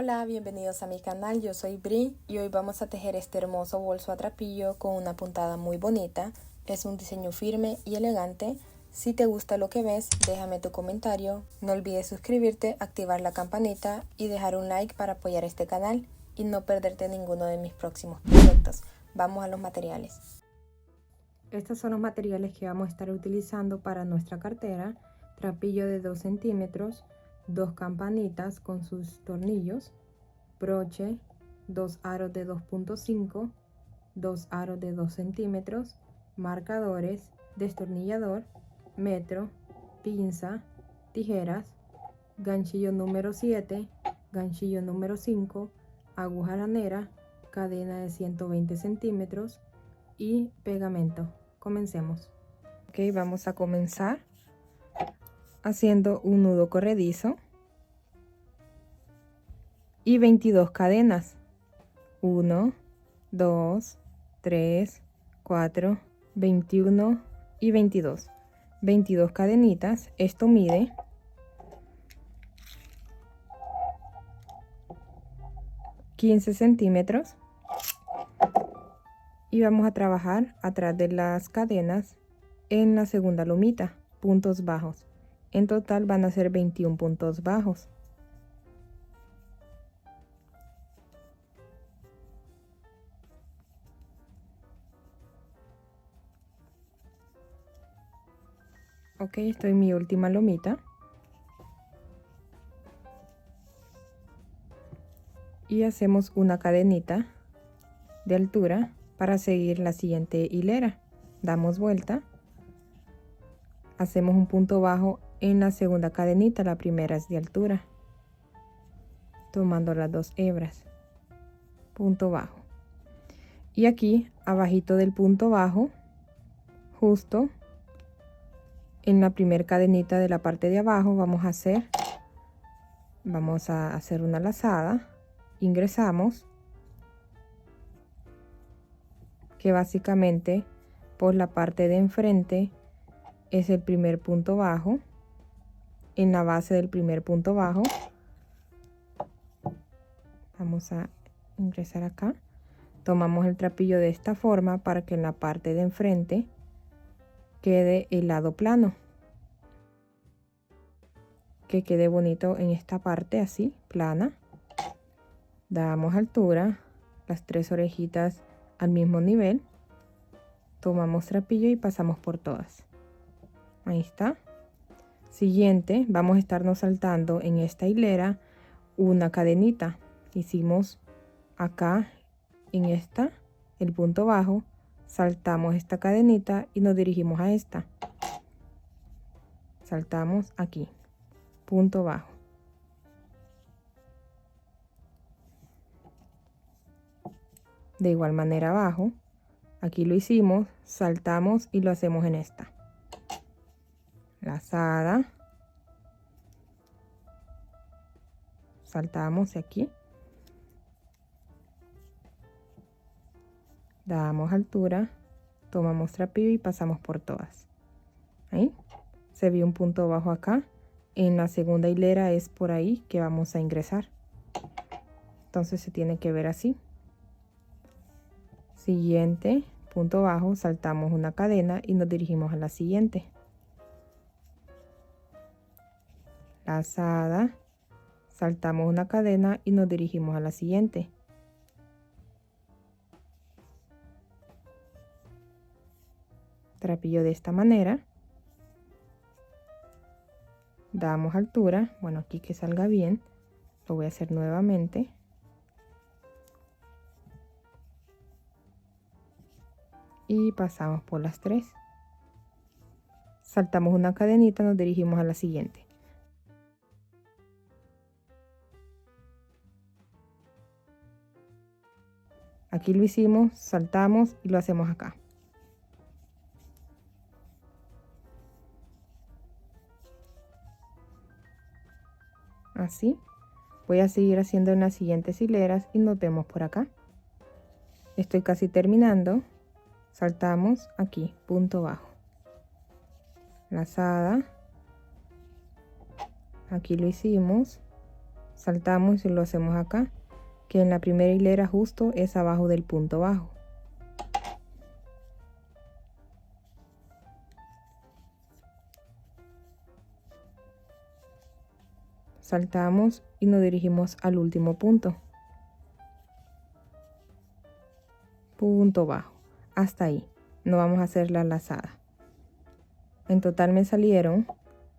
Hola, bienvenidos a mi canal, yo soy Bri y hoy vamos a tejer este hermoso bolso a trapillo con una puntada muy bonita. Es un diseño firme y elegante. Si te gusta lo que ves, déjame tu comentario. No olvides suscribirte, activar la campanita y dejar un like para apoyar este canal y no perderte ninguno de mis próximos proyectos. Vamos a los materiales. Estos son los materiales que vamos a estar utilizando para nuestra cartera. Trapillo de 2 centímetros, 2 campanitas con sus tornillos, broche, 2 aros de 2.5, 2 aros de 2 centímetros, marcadores, destornillador, metro, pinza, tijeras, ganchillo número 7, ganchillo número 5, aguja ranera, cadena de 120 centímetros y pegamento. Comencemos. Ok, vamos a comenzar haciendo un nudo corredizo y 22 cadenas. 1, 2, 3, 4, 21 y 22. 22 cadenitas. Esto mide 15 centímetros. Y vamos a trabajar atrás de las cadenas en la segunda lomita, puntos bajos. En total van a ser 21 puntos bajos. Ok, estoy en mi última lomita. Y hacemos una cadenita de altura para seguir la siguiente hilera. Damos vuelta. Hacemos un punto bajo en la segunda cadenita, la primera es de altura. Tomando las 2 hebras. Punto bajo. Y aquí, abajito del punto bajo, justo en la primera cadenita de la parte de abajo, vamos a hacer una lazada. Ingresamos, que básicamente por la parte de enfrente es el primer punto bajo. En la base del primer punto bajo vamos a ingresar acá. Tomamos el trapillo de esta forma para que en la parte de enfrente quede el lado plano, que quede bonito en esta parte así plana. Damos altura, las 3 orejitas al mismo nivel. Tomamos trapillo y pasamos por todas. Ahí está. Siguiente, vamos a estarnos saltando en esta hilera una cadenita. Hicimos acá en esta el punto bajo, saltamos esta cadenita y nos dirigimos a esta. Saltamos aquí, punto bajo. De igual manera abajo, aquí lo hicimos, saltamos y lo hacemos en esta. Lazada. Saltamos aquí. Damos altura, tomamos trapillo y pasamos por todas. Ahí se vio un punto bajo acá. En la segunda hilera es por ahí que vamos a ingresar. Entonces se tiene que ver así. Siguiente, punto bajo, saltamos una cadena y nos dirigimos a la siguiente. Lazada, saltamos una cadena y nos dirigimos a la siguiente. Trapillo de esta manera. Damos altura, bueno, aquí que salga bien, lo voy a hacer nuevamente. Y pasamos por las 3. Saltamos una cadenita, nos dirigimos a la siguiente. Aquí lo hicimos, saltamos y lo hacemos acá. Así. Voy a seguir haciendo en las siguientes hileras y nos vemos por acá. Estoy casi terminando. Saltamos aquí, punto bajo. Lazada. Aquí lo hicimos. saltamos y lo hacemos acá, que en la primera hilera justo es abajo del punto bajo. Saltamos y nos dirigimos al último punto. Punto bajo. Hasta ahí. No vamos a hacer la lazada. En total me salieron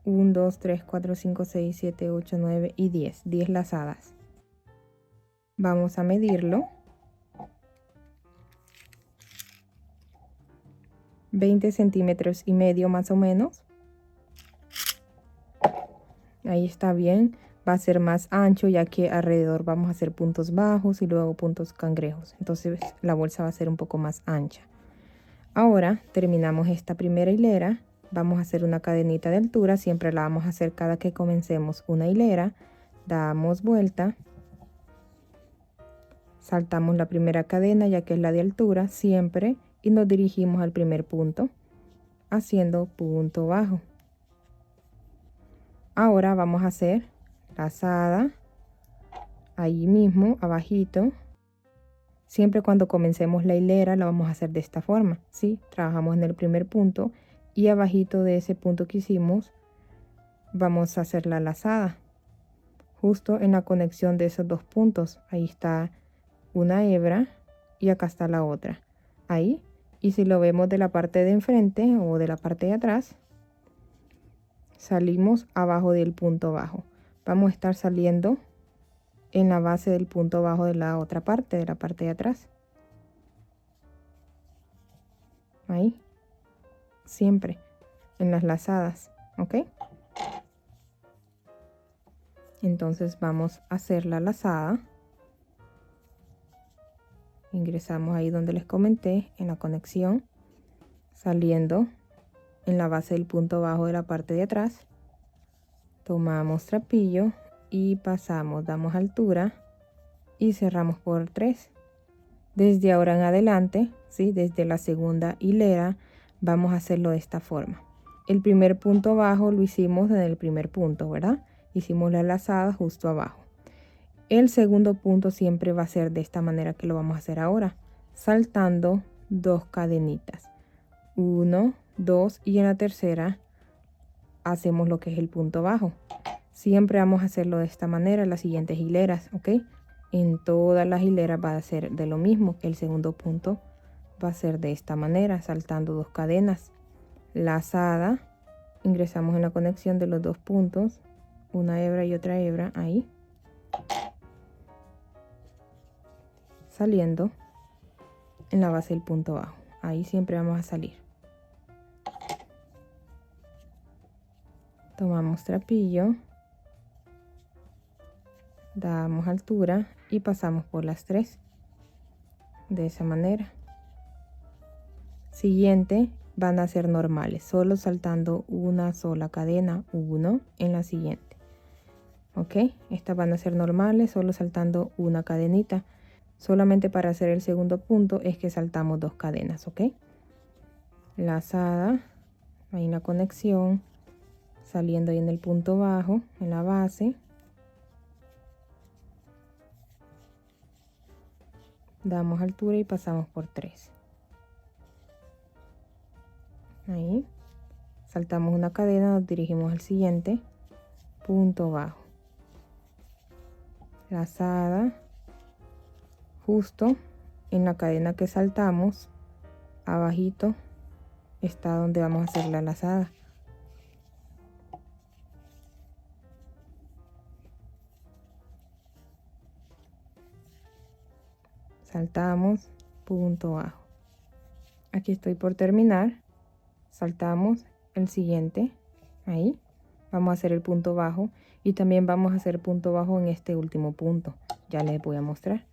1, 2, 3, 4, 5, 6, 7, 8, 9 y 10. 10 lazadas. Vamos a medirlo. 20 centímetros y medio más o menos. Ahí está bien. Va a ser más ancho ya que alrededor vamos a hacer puntos bajos y luego puntos cangrejos. Entonces la bolsa va a ser un poco más ancha. Ahora terminamos esta primera hilera. Vamos a hacer una cadenita de altura. Siempre la vamos a hacer cada que comencemos una hilera. Damos vuelta. Saltamos la primera cadena ya que es la de altura siempre. Y nos dirigimos al primer punto haciendo punto bajo. Ahora vamos a hacer lazada ahí mismo abajito. Siempre cuando comencemos la hilera la vamos a hacer de esta forma, ¿sí? Trabajamos en el primer punto y abajito de ese punto que hicimos vamos a hacer la lazada justo en la conexión de esos dos puntos. Ahí está una hebra y acá está la otra ahí. Y si lo vemos de la parte de enfrente o de la parte de atrás, salimos abajo del punto bajo. Vamos a estar saliendo en la base del punto bajo de la otra parte, de la parte de atrás. Ahí. Siempre en las lazadas, ¿ok? Entonces vamos a hacer la lazada. Ingresamos ahí donde les comenté, en la conexión, saliendo en la base del punto bajo de la parte de atrás. Tomamos trapillo y pasamos, damos altura y cerramos por 3. Desde ahora en adelante, ¿sí? Desde la segunda hilera vamos a hacerlo de esta forma. El primer punto bajo lo hicimos en el primer punto, ¿verdad? Hicimos la lazada justo abajo. El segundo punto siempre va a ser de esta manera que lo vamos a hacer ahora, saltando 2 cadenitas. 1, 2 y en la tercera hacemos lo que es el punto bajo. Siempre vamos a hacerlo de esta manera en las siguientes hileras, ¿ok? En todas las hileras va a ser de lo mismo. El segundo punto va a ser de esta manera, saltando 2 cadenas. Lazada, ingresamos en la conexión de los dos puntos, una hebra y otra hebra ahí. Saliendo en la base del punto bajo. Ahí siempre vamos a salir. Tomamos trapillo. Damos altura y pasamos por las 3. De esa manera. Siguiente van a ser normales, solo saltando una sola cadena, 1 en la siguiente. Ok, estas van a ser normales, solo saltando una cadenita. Solamente para hacer el segundo punto es que saltamos 2 cadenas, ok. Lazada, ahí en la conexión, saliendo ahí en el punto bajo, en la base. Damos altura y pasamos por 3. Ahí. Saltamos una cadena, nos dirigimos al siguiente punto bajo. Lazada. Justo en la cadena que saltamos, abajito está donde vamos a hacer la lazada. Saltamos, punto bajo. Aquí estoy por terminar. Saltamos el siguiente, ahí. Vamos a hacer el punto bajo y también vamos a hacer punto bajo en este último punto. Ya les voy a mostrar.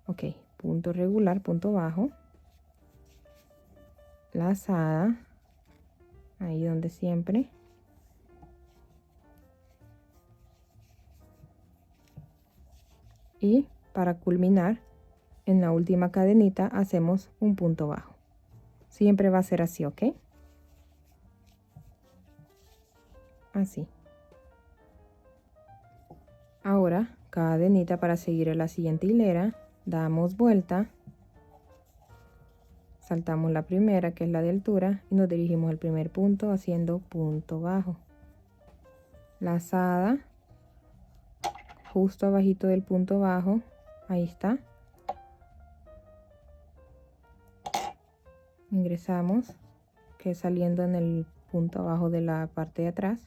Ok, punto regular, punto bajo. Lazada, ahí donde siempre. Y para culminar, en la última cadenita hacemos un punto bajo. Siempre va a ser así, ¿ok? Así. Ahora cadenita para seguir a la siguiente hilera, damos vuelta, saltamos la primera que es la de altura y nos dirigimos al primer punto haciendo punto bajo, lazada justo abajito del punto bajo, ahí está, ingresamos, que es saliendo en el punto abajo de la parte de atrás,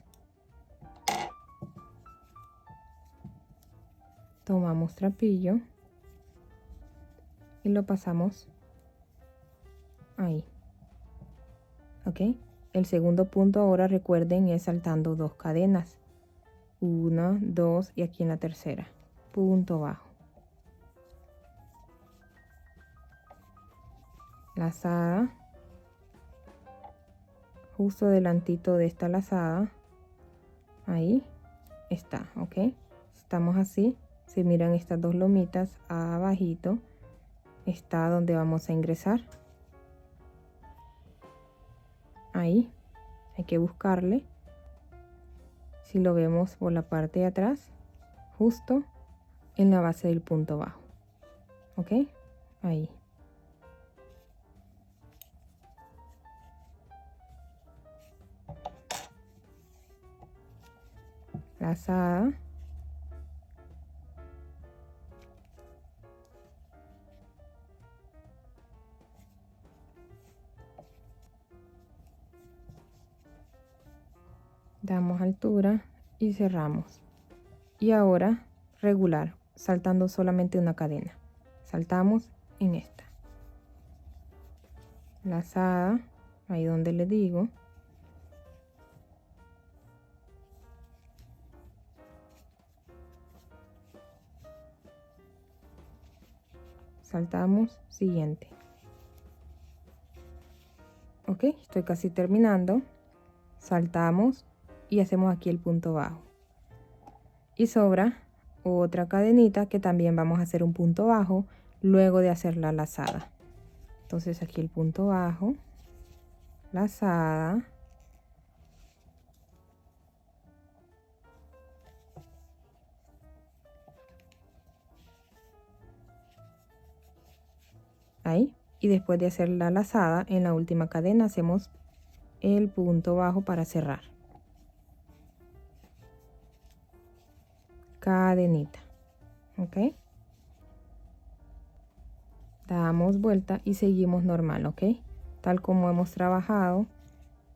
tomamos trapillo y lo pasamos ahí, ok. El segundo punto ahora recuerden es saltando 2 cadenas, 1, 2 y aquí en la tercera, punto bajo, lazada justo delantito de esta lazada, ahí está, ok. Estamos así, si miran estas 2 lomitas abajito está donde vamos a ingresar, ahí hay que buscarle, si lo vemos por la parte de atrás, justo en la base del punto bajo, ok, ahí. Lazada, damos altura y cerramos, y ahora regular saltando solamente una cadena, saltamos en esta lazada, ahí donde le digo, saltamos siguiente, ok. Estoy casi terminando, saltamos y hacemos aquí el punto bajo y sobra otra cadenita que también vamos a hacer un punto bajo luego de hacer la lazada. Entonces aquí el punto bajo, lazada, ahí, y después de hacer la lazada en la última cadena hacemos el punto bajo para cerrar, cadenita, ok, damos vuelta y seguimos normal, ok, tal como hemos trabajado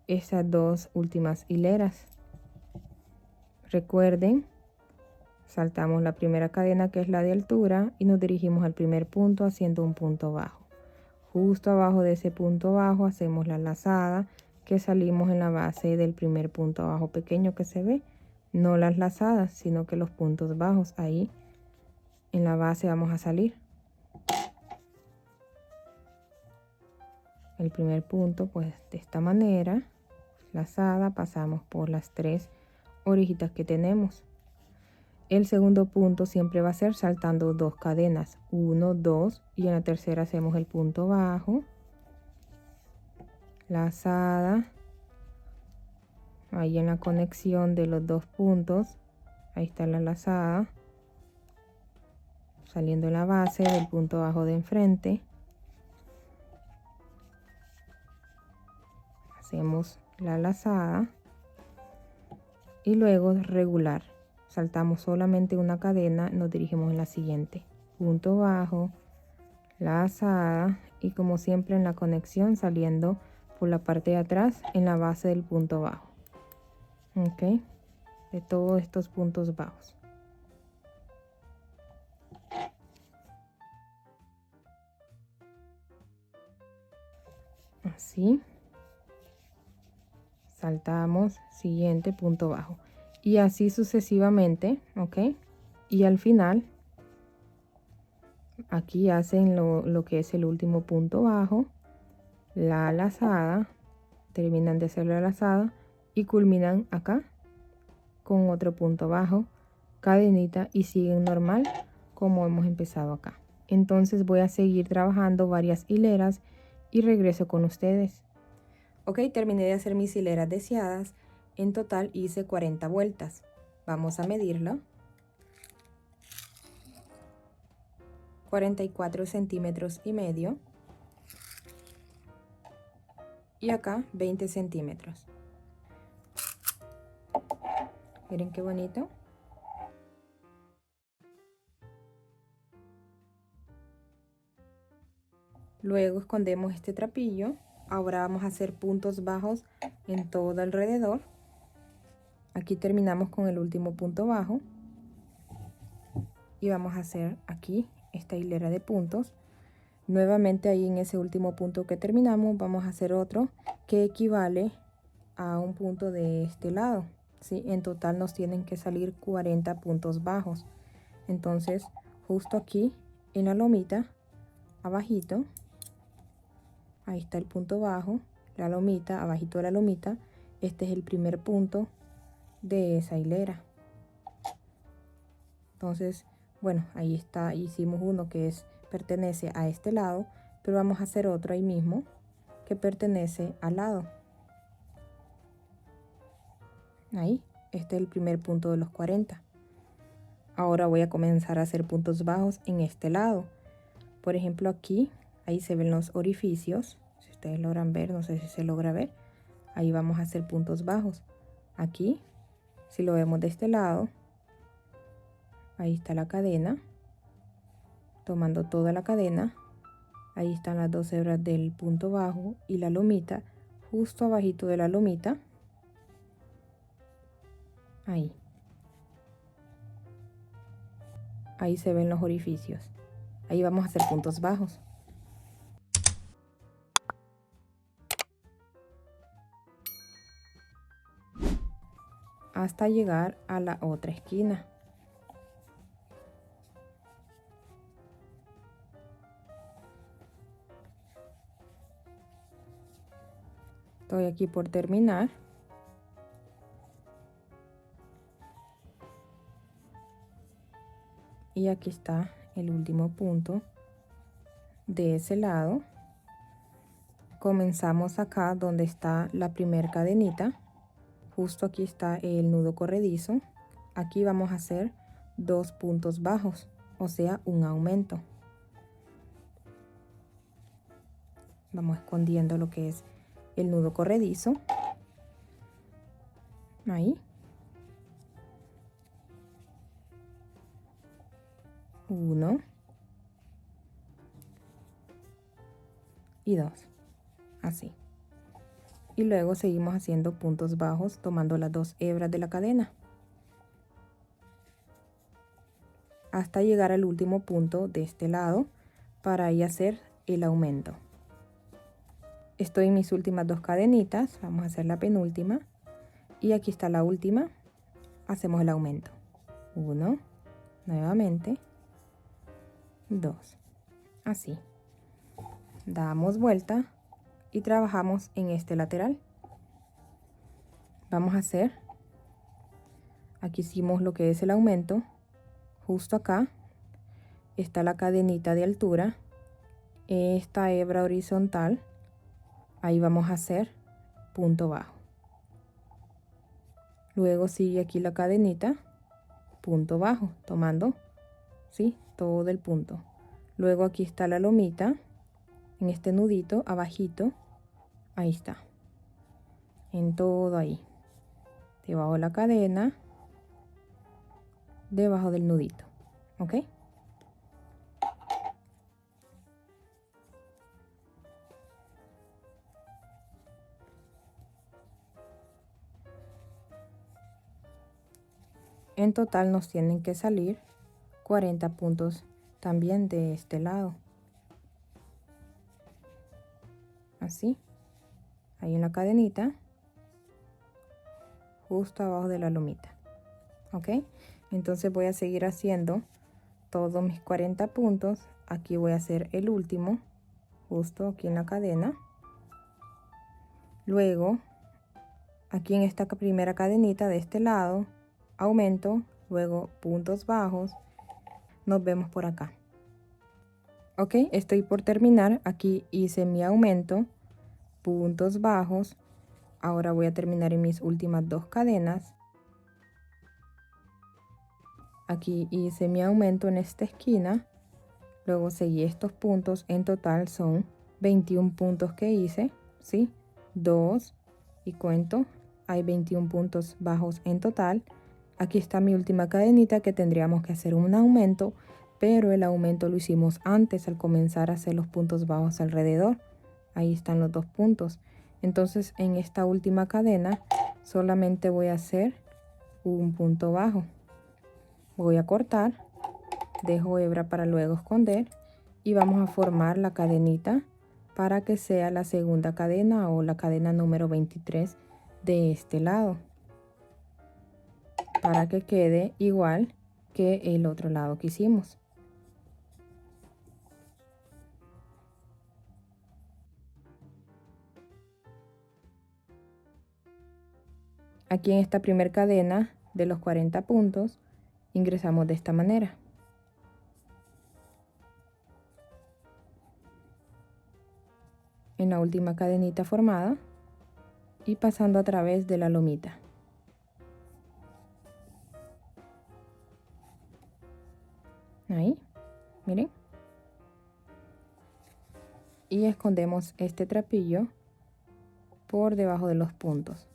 estas 2 últimas hileras. Recuerden, saltamos la primera cadena que es la de altura y nos dirigimos al primer punto haciendo un punto bajo, justo abajo de ese punto bajo hacemos la lazada que salimos en la base del primer punto bajo pequeño que se ve, no las lazadas sino que los puntos bajos, ahí en la base vamos a salir el primer punto, pues de esta manera, lazada, pasamos por las 3 orejitas que tenemos. El segundo punto siempre va a ser saltando 2 cadenas, 1, 2 y en la tercera hacemos el punto bajo, lazada, ahí en la conexión de los 2 puntos, ahí está la lazada, saliendo en la base del punto bajo de enfrente, hacemos la lazada y luego regular, saltamos solamente una cadena, nos dirigimos en la siguiente, punto bajo, lazada y como siempre en la conexión saliendo por la parte de atrás en la base del punto bajo, ok, de todos estos puntos bajos. Así, saltamos, siguiente, punto bajo y así sucesivamente, ok, y al final aquí hacen lo que es el último punto bajo, la lazada, terminan de hacer la lazada y culminan acá con otro punto bajo, cadenita y siguen normal como hemos empezado acá. Entonces voy a seguir trabajando varias hileras y regreso con ustedes. Ok, terminé de hacer mis hileras deseadas. En total hice 40 vueltas. Vamos a medirlo. 44 centímetros y medio. Y acá 20 centímetros. Miren qué bonito. Luego escondemos este trapillo. Ahora vamos a hacer puntos bajos en todo alrededor. Aquí terminamos con el último punto bajo. Y vamos a hacer aquí esta hilera de puntos. Nuevamente ahí en ese último punto que terminamos vamos a hacer otro que equivale a un punto de este lado, ¿sí? En total nos tienen que salir 40 puntos bajos. Entonces justo aquí en la lomita, abajito, ahí está el punto bajo, la lomita, abajito de la lomita, este es el primer punto de esa hilera. Entonces, bueno, ahí está, hicimos uno que pertenece a este lado, pero vamos a hacer otro ahí mismo que pertenece al lado. Ahí, este es el primer punto de los 40. Ahora voy a comenzar a hacer puntos bajos en este lado. Por ejemplo, aquí, ahí se ven los orificios. Si ustedes logran ver, no sé si se logra ver. Ahí vamos a hacer puntos bajos. Aquí, si lo vemos de este lado, ahí está la cadena. Tomando toda la cadena, ahí están las dos hebras del punto bajo y la lomita, justo abajito de la lomita. Ahí se ven los orificios. Ahí vamos a hacer puntos bajos. Hasta llegar a la otra esquina. Estoy aquí por terminar. Y aquí está el último punto de ese lado. Comenzamos acá donde está la primera cadenita. Justo aquí está el nudo corredizo. Aquí vamos a hacer 2 puntos bajos, o sea, un aumento. Vamos escondiendo lo que es el nudo corredizo. Ahí. 1 y 2. Así. Y luego seguimos haciendo puntos bajos tomando las 2 hebras de la cadena hasta llegar al último punto de este lado para ahí hacer el aumento. Estoy en mis últimas 2 cadenitas, vamos a hacer la penúltima y aquí está la última. Hacemos el aumento. 1, nuevamente, 2, así. Damos vuelta y trabajamos en este lateral. Vamos a hacer, aquí hicimos lo que es el aumento. Justo acá está la cadenita de altura, esta hebra horizontal, ahí vamos a hacer punto bajo. Luego sigue aquí la cadenita, punto bajo, tomando, ¿sí?, todo el punto. Luego aquí está la lomita, en este nudito, abajito, ahí está, en todo ahí, debajo de la cadena, debajo del nudito, ¿ok? En total nos tienen que salir 40 puntos también de este lado. Así, ahí en la cadenita, justo abajo de la lomita. ¿Ok? Entonces voy a seguir haciendo todos mis 40 puntos. Aquí voy a hacer el último, justo aquí en la cadena. Luego, aquí en esta primera cadenita de este lado, aumento, luego puntos bajos. Nos vemos por acá. Ok, estoy por terminar. Aquí hice mi aumento, puntos bajos. Ahora voy a terminar en mis últimas 2 cadenas. Aquí hice mi aumento en esta esquina, luego seguí estos puntos. En total son 21 puntos que hice, ¿sí? 2 y cuento, hay 21 puntos bajos en total. Aquí está mi última cadenita, que tendríamos que hacer un aumento, pero el aumento lo hicimos antes al comenzar a hacer los puntos bajos alrededor. Ahí están los 2 puntos. Entonces en esta última cadena solamente voy a hacer un punto bajo. Voy a cortar, dejo hebra para luego esconder y vamos a formar la cadenita para que sea la segunda cadena o la cadena número 23 de este lado, para que quede igual que el otro lado que hicimos. Aquí en esta primera cadena de los 40 puntos ingresamos de esta manera. En la última cadenita formada y pasando a través de la lomita. Ahí, miren. Y escondemos este trapillo por debajo de los puntos.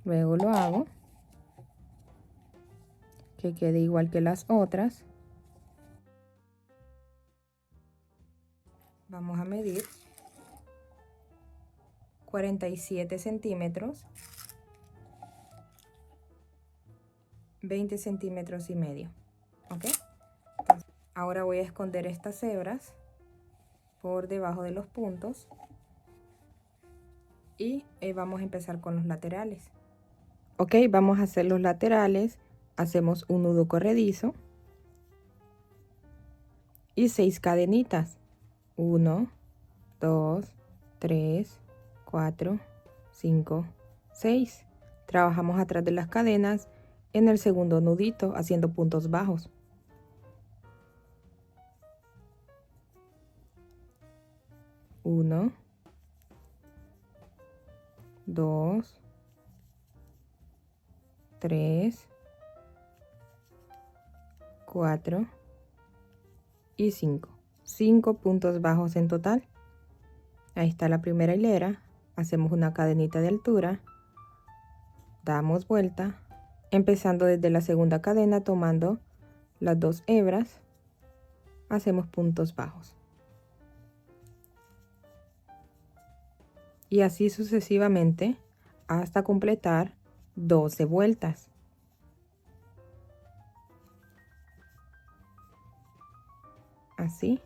Luego lo hago que quede igual que las otras. Vamos a medir 47 centímetros, 20 centímetros y medio. ¿Ok? Entonces, ahora voy a esconder estas hebras por debajo de los puntos y vamos a empezar con los laterales. Ok, vamos a hacer los laterales. Hacemos un nudo corredizo y 6 cadenitas. 1, 2, 3, 4, 5, 6. Trabajamos atrás de las cadenas en el segundo nudito haciendo puntos bajos. 1, 2, 3, 4 y 5. 5 puntos bajos en total. Ahí está la primera hilera. Hacemos una cadenita de altura, damos vuelta, empezando desde la segunda cadena, tomando las 2 hebras, hacemos puntos bajos. Y así sucesivamente hasta completar 12 vueltas. Así,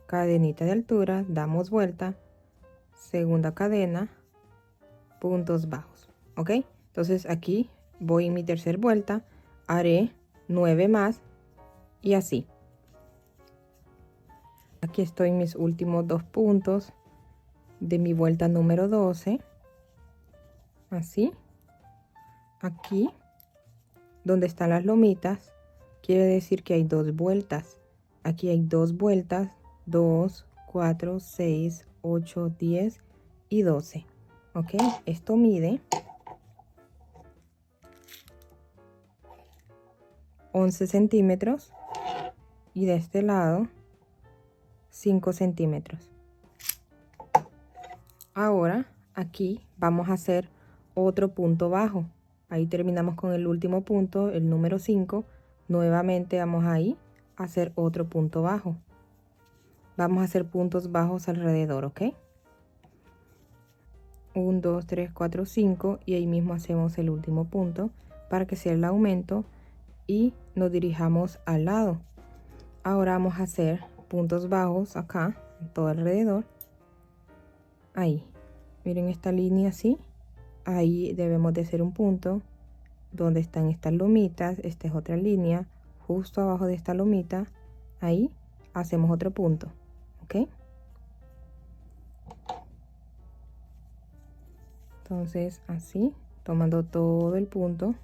cadenita de altura, damos vuelta, segunda cadena, puntos bajos. ¿Ok? Entonces aquí voy en mi tercera vuelta, haré 9 más y así. Aquí estoy en mis últimos 2 puntos de mi vuelta número 12. Así. Aquí, donde están las lomitas, quiere decir que hay 2 vueltas. Aquí hay 2 vueltas, 2, 4, 6, 8, 10 y 12. ¿Ok? Esto mide 11 centímetros y de este lado 5 centímetros. Ahora aquí vamos a hacer otro punto bajo. Ahí terminamos con el último punto, el número 5. Nuevamente vamos ahí a hacer otro punto bajo. Vamos a hacer puntos bajos alrededor, ¿ok? 1, 2, 3, 4, 5 y ahí mismo hacemos el último punto para que sea el aumento y nos dirijamos al lado. Ahora vamos a hacer puntos bajos acá, en todo alrededor. Ahí, miren esta línea así. Ahí debemos de hacer un punto donde están estas lomitas. Esta es otra línea, justo abajo de esta lomita. Ahí hacemos otro punto, ¿ok? Entonces así, tomando todo el punto.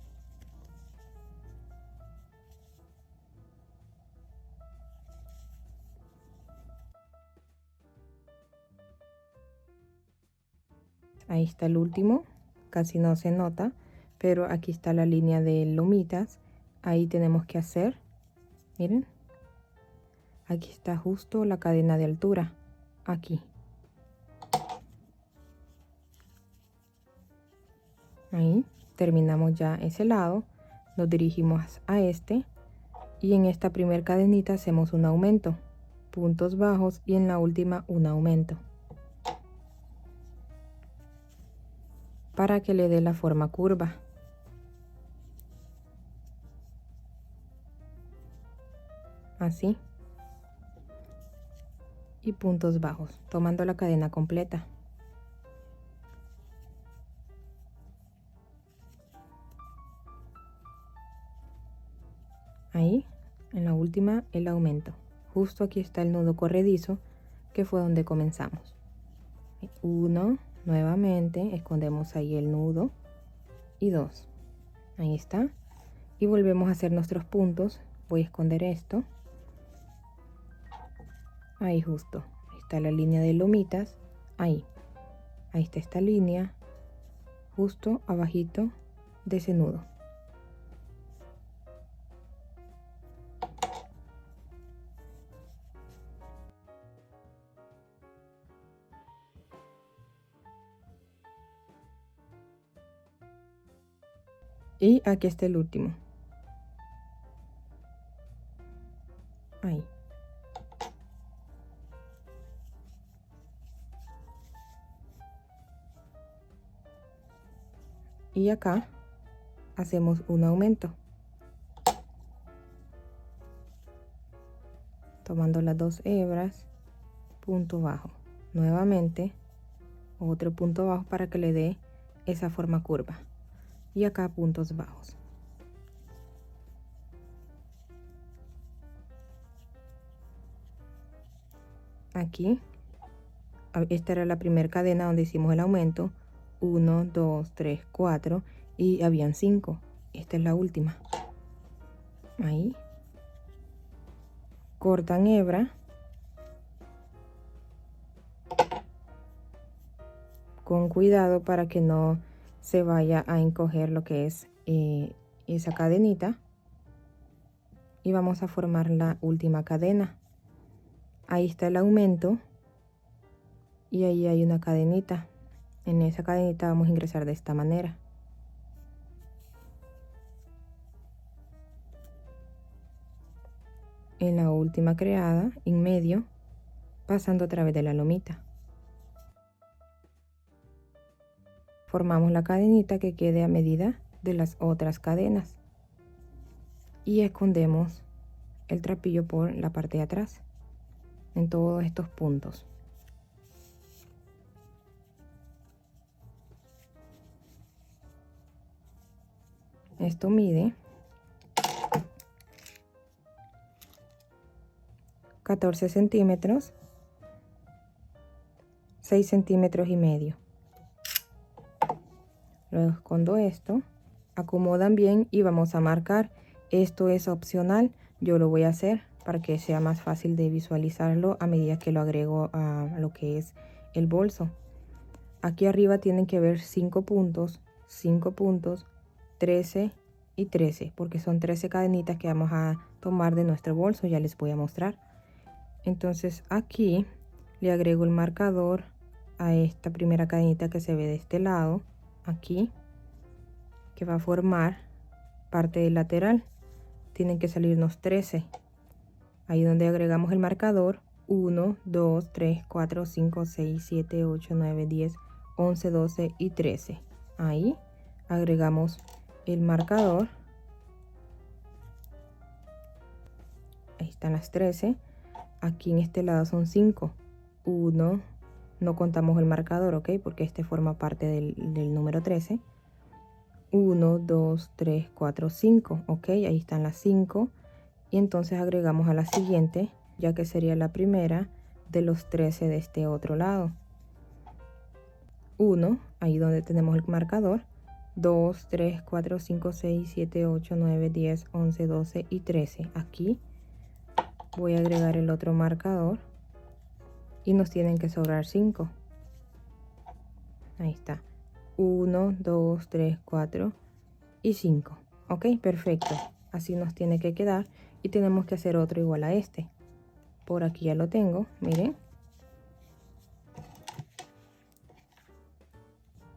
Ahí está el último, casi no se nota, pero aquí está la línea de lomitas. Ahí tenemos que hacer, miren, aquí está justo la cadena de altura, aquí. Ahí terminamos ya ese lado, nos dirigimos a este y en esta primera cadenita hacemos un aumento, puntos bajos y en la última un aumento para que le dé la forma curva. Así. Y puntos bajos, tomando la cadena completa. Ahí, en la última, el aumento. Justo aquí está el nudo corredizo, que fue donde comenzamos. 1, nuevamente, escondemos ahí el nudo. Y 2. Ahí está. Y volvemos a hacer nuestros puntos. Voy a esconder esto. Ahí justo. Ahí está la línea de lomitas. Ahí. Ahí está esta línea. Justo abajito de ese nudo. Y aquí está el último. Ahí. Y acá hacemos un aumento. Tomando las 2 hebras, punto bajo. Nuevamente, otro punto bajo para que le dé esa forma curva. Y acá puntos bajos. Aquí, esta era la primera cadena donde hicimos el aumento. 1, 2, 3, 4 y habían 5. Esta es la última. Ahí. Cortan hebra. Con cuidado para que no se vaya a encoger lo que es esa cadenita. Y vamos a formar la última cadena. Ahí está el aumento. Y ahí hay una cadenita. En esa cadenita vamos a ingresar de esta manera. En la última creada, en medio, pasando a través de la lomita. Formamos la cadenita que quede a medida de las otras cadenas. Y escondemos el trapillo por la parte de atrás, en todos estos puntos. Esto mide 14 centímetros, 6 centímetros y medio. Luego escondo esto, acomodan bien y vamos a marcar. Esto es opcional, yo lo voy a hacer para que sea más fácil de visualizarlo a medida que lo agrego a lo que es el bolso. Aquí arriba tienen que ver 5 puntos, 13 y 13, porque son 13 cadenitas que vamos a tomar de nuestro bolso, ya les voy a mostrar. Entonces aquí le agrego el marcador a esta primera cadenita que se ve de este lado, aquí, que va a formar parte del lateral. Tienen que salirnos 13. Ahí donde agregamos el marcador, 1, 2, 3, 4, 5, 6, 7, 8, 9, 10, 11, 12 y 13. Ahí agregamos el marcador. Ahí están las 13. Aquí en este lado son 5. 1, no contamos el marcador, ¿ok? Porque este forma parte del número 13. 1, 2, 3, 4, 5, ¿ok? Ahí están las 5. Y entonces agregamos a la siguiente, ya que sería la primera de los 13 de este otro lado. 1, ahí donde tenemos el marcador. 2, 3, 4, 5, 6, 7, 8, 9, 10, 11, 12 y 13. Aquí voy a agregar el otro marcador y nos tienen que sobrar 5. Ahí está. 1, 2, 3, 4 y 5. Ok, perfecto. Así nos tiene que quedar y tenemos que hacer otro igual a este. por aquí ya lo tengo, miren.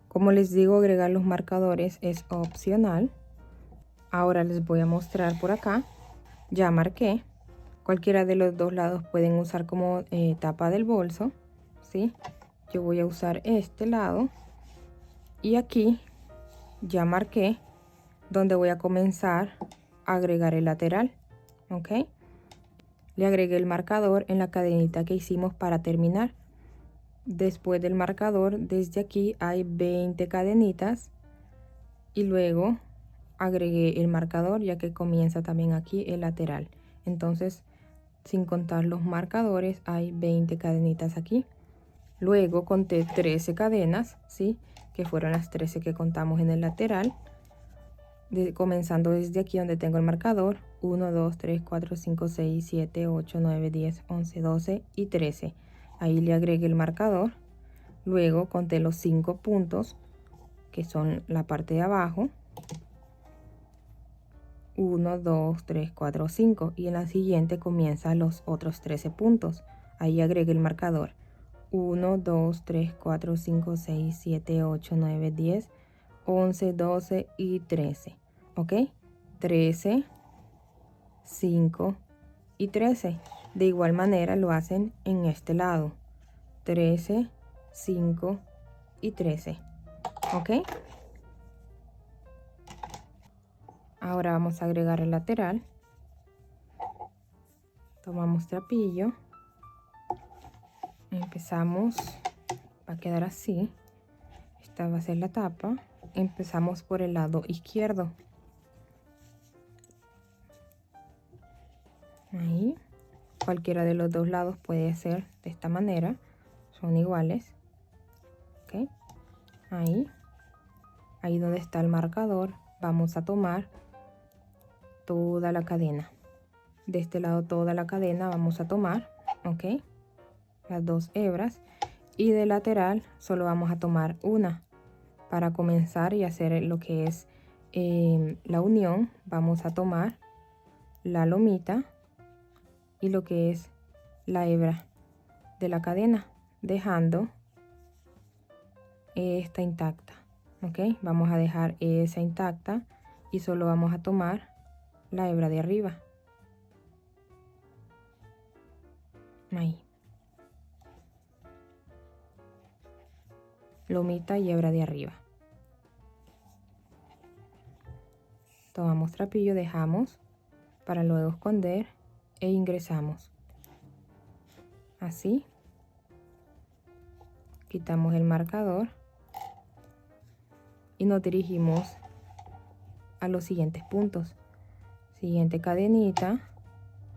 Como les digo, agregar los marcadores es opcional. Ahora les voy a mostrar por acá. Ya marqué. Cualquiera de los dos lados pueden usar como tapa del bolso, ¿sí? Yo voy a usar este lado. Y aquí ya marqué donde voy a comenzar a agregar el lateral, ¿ok? Le agregué el marcador en la cadenita que hicimos para terminar. Después del marcador, desde aquí hay 20 cadenitas y luego agregué el marcador ya que comienza también aquí el lateral. Entonces, sin contar los marcadores, hay 20 cadenitas aquí. Luego conté 13 cadenas, ¿sí? Que fueron las 13 que contamos en el lateral. Comenzando desde aquí donde tengo el marcador. 1, 2, 3, 4, 5, 6, 7, 8, 9, 10, 11, 12 y 13. Ahí le agregué el marcador. Luego conté los 5 puntos, que son la parte de abajo. 1, 2, 3, 4, 5. Y en la siguiente comienzan los otros 13 puntos. Ahí agregué el marcador. 1, 2, 3, 4, 5, 6, 7, 8, 9, 10, 11, 12 y 13. ¿Ok? 13, 5 y 13. De igual manera lo hacen en este lado. 13, 5 y 13. ¿Ok? Ahora vamos a agregar el lateral. Tomamos trapillo. Empezamos. Va a quedar así. Esta va a ser la tapa. Empezamos por el lado izquierdo. Ahí. Cualquiera de los dos lados puede ser de esta manera. Son iguales. ¿Ok? Ahí. Ahí donde está el marcador. Vamos a tomar toda la cadena. De este lado toda la cadena vamos a tomar. ¿Ok? Las 2 hebras. Y de lateral solo vamos a tomar una. Para comenzar y hacer lo que es la unión, vamos a tomar la lomita y lo que es la hebra de la cadena, dejando esta intacta. ¿Ok? Vamos a dejar esa intacta y solo vamos a tomar la hebra de arriba. Ahí. Lomita y hebra de arriba. Tomamos trapillo, dejamos para luego esconder e ingresamos. Así. Quitamos el marcador y nos dirigimos a los siguientes puntos. Siguiente cadenita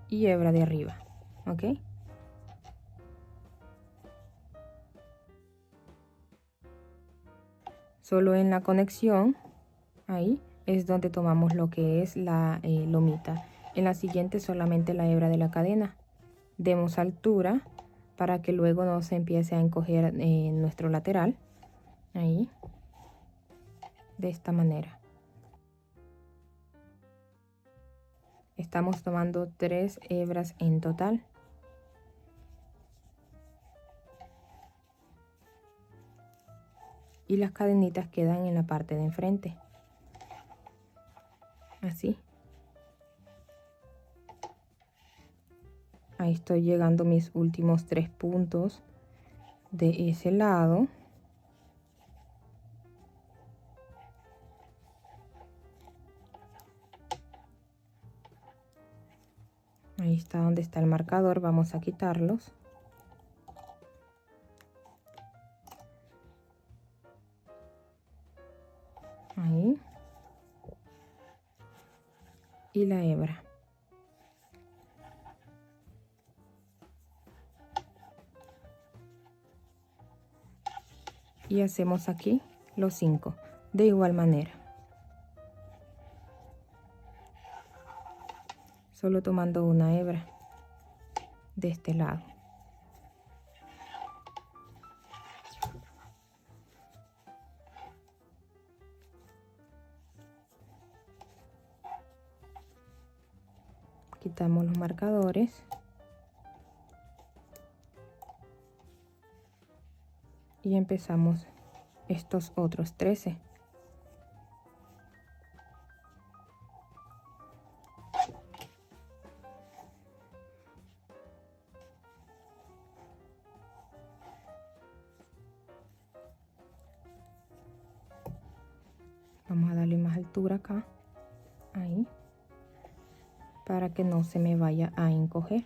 y hebra de arriba. ¿Ok? Solo en la conexión, ahí es donde tomamos lo que es la lomita. En la siguiente solamente la hebra de la cadena. Demos altura para que luego no se empiece a encoger nuestro lateral. Ahí. De esta manera. Estamos tomando 3 hebras en total. Y las cadenitas quedan en la parte de enfrente. Así. Ahí estoy llegando a mis últimos 3 puntos de ese lado. Ahí está donde está el marcador. Vamos a quitarlos. Ahí. Y la hebra. Y hacemos aquí los 5 de igual manera. Solo tomando una hebra de este lado. Quitamos los marcadores. y empezamos estos otros 13. Vamos a darle más altura acá, ahí, para que no se me vaya a encoger.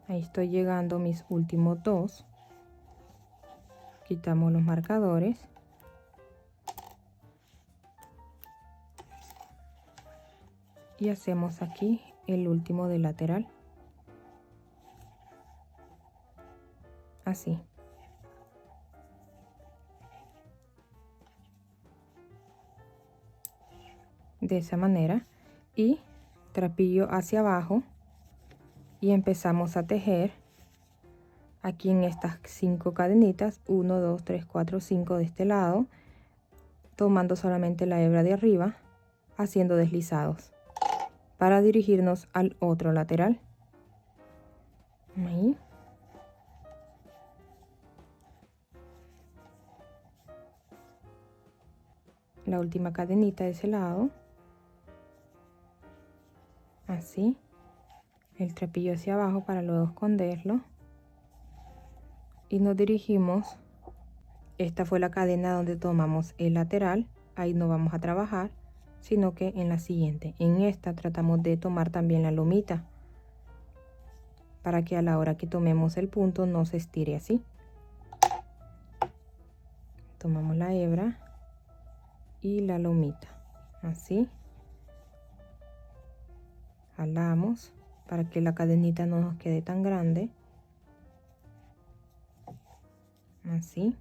Ahí estoy llegando a mis últimos 2. Quitamos los marcadores. Y hacemos aquí el último del lateral. Así. De esa manera. Y trapillo hacia abajo. Y empezamos a tejer aquí en estas 5 cadenitas, 1, 2, 3, 4, 5 de este lado, tomando solamente la hebra de arriba, haciendo deslizados para dirigirnos al otro lateral. Ahí. La última cadenita de ese lado, así, el trapillo hacia abajo para luego esconderlo. Y nos dirigimos, esta fue la cadena donde tomamos el lateral, ahí no vamos a trabajar, sino que en la siguiente, en esta tratamos de tomar también la lomita, para que a la hora que tomemos el punto no se estire así. Tomamos la hebra y la lomita, así, jalamos para que la cadenita no nos quede tan grande, así,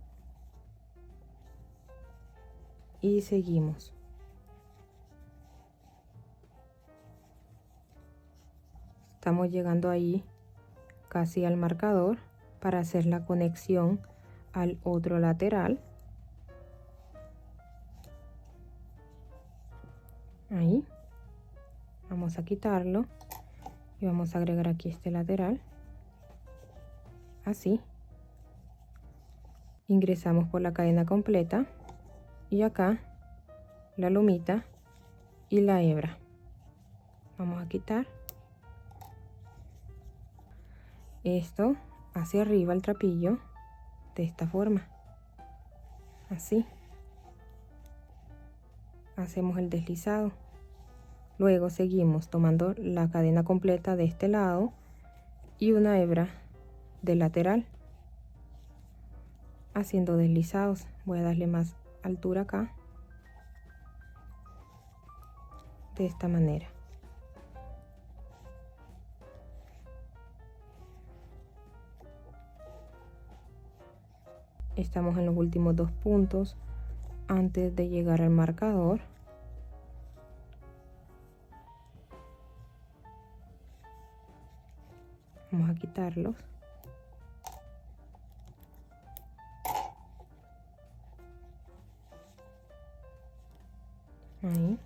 y seguimos. Estamos llegando ahí casi al marcador para hacer la conexión al otro lateral. Ahí vamos a quitarlo y vamos a agregar aquí este lateral, así. Ingresamos por la cadena completa y acá la lomita y la hebra. Vamos a quitar esto hacia arriba, el trapillo, de esta forma, así. Hacemos el deslizado. Luego seguimos tomando la cadena completa de este lado y una hebra del lateral, haciendo deslizados. Voy a darle más altura acá, de esta manera. Estamos en los últimos 2 puntos antes de llegar al marcador. Vamos a quitarlos. Ahí.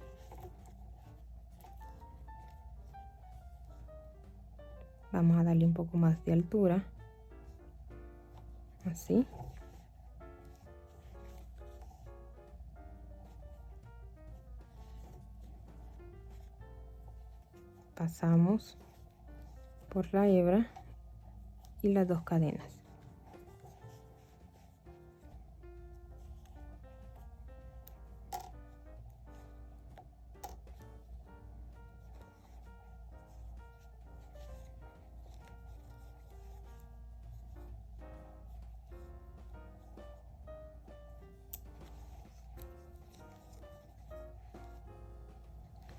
Vamos a darle un poco más de altura. Así. Pasamos por la hebra y las 2 cadenas.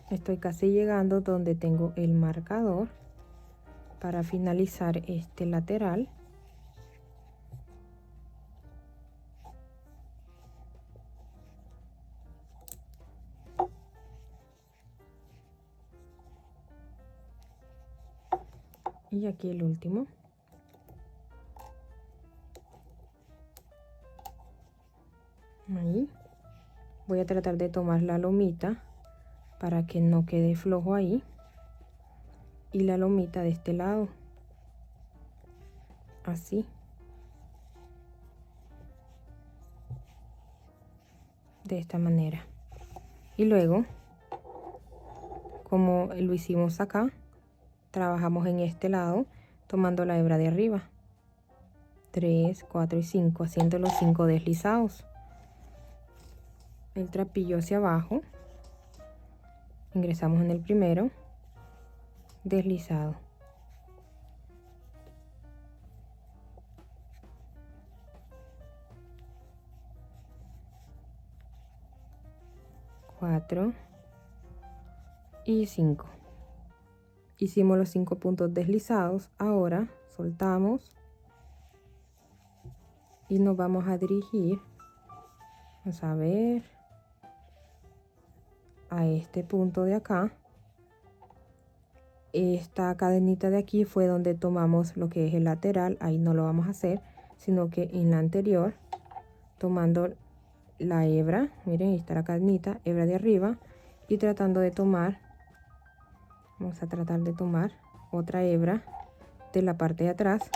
Estoy casi llegando donde tengo el marcador para finalizar este lateral. Y aquí el último. Ahí. Voy a tratar de tomar la lomita para que no quede flojo ahí. Y la lomita de este lado. así, de esta manera. Y luego, como lo hicimos acá, trabajamos en este lado tomando la hebra de arriba, 3, 4 y 5, haciendo los 5 deslizados. El trapillo hacia abajo, ingresamos en el primero, deslizado, cuatro y 5. Hicimos los 5 puntos deslizados. Ahora soltamos y nos vamos a dirigir, vamos a ver, a este punto de acá. Esta cadenita de aquí fue donde tomamos lo que es el lateral. Ahí no lo vamos a hacer, sino que en la anterior, tomando la hebra, miren, ahí está la cadenita, hebra de arriba, y tratando de tomar, vamos a tratar de tomar otra hebra de la parte de atrás,